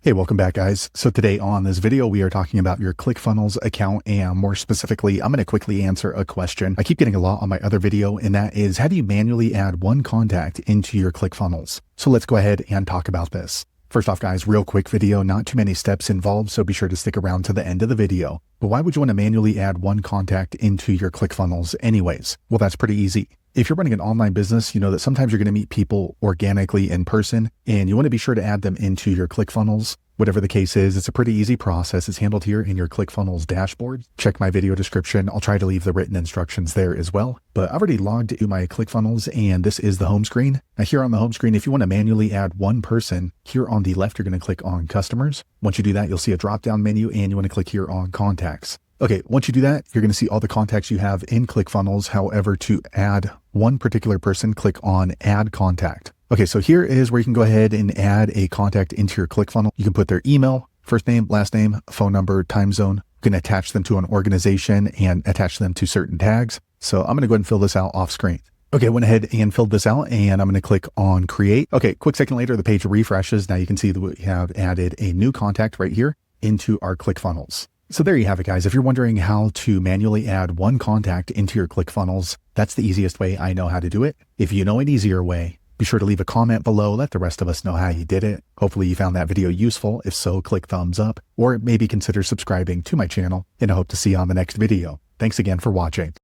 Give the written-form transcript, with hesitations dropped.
Hey, welcome back, guys. So today on this video, we are talking about your ClickFunnels account, and more specifically, I'm going to quickly answer a question I keep getting a lot on my other video, and that is, how do you manually add one contact into your ClickFunnels? So let's go ahead and talk about this. First off, guys, real quick video, not too many steps involved, so be sure to stick around to the end of the video. But why would you want to manually add one contact into your ClickFunnels anyways? Well, that's pretty easy. If you're running an online business, you know that sometimes you're going to meet people organically in person, and you want to be sure to add them into your ClickFunnels. Whatever the case is, it's a pretty easy process. It's handled here in your ClickFunnels dashboard. Check my video description. I'll try to leave the written instructions there as well. But I've already logged into my ClickFunnels, and this is the home screen. Now here on the home screen, if you want to manually add one person, here on the left, you're going to click on Customers. Once you do that, you'll see a drop-down menu, and you want to click here on Contacts. Okay, once you do that, you're going to see all the contacts you have in ClickFunnels. However, to add one particular person, click on Add Contact. Okay, so here is where you can go ahead and add a contact into your ClickFunnels. You can put their email, first name, last name, phone number, time zone. You can attach them to an organization and attach them to certain tags. So I'm going to go ahead and fill this out off screen. Okay, I went ahead and filled this out, and I'm going to click on Create. Okay, quick second later, the page refreshes. Now you can see that we have added a new contact right here into our ClickFunnels. So there you have it, guys. If you're wondering how to manually add one contact into your ClickFunnels, that's the easiest way I know how to do it. If you know an easier way, be sure to leave a comment below. Let the rest of us know how you did it. Hopefully you found that video useful. If so, click thumbs up, or maybe consider subscribing to my channel, and I hope to see you on the next video. Thanks again for watching.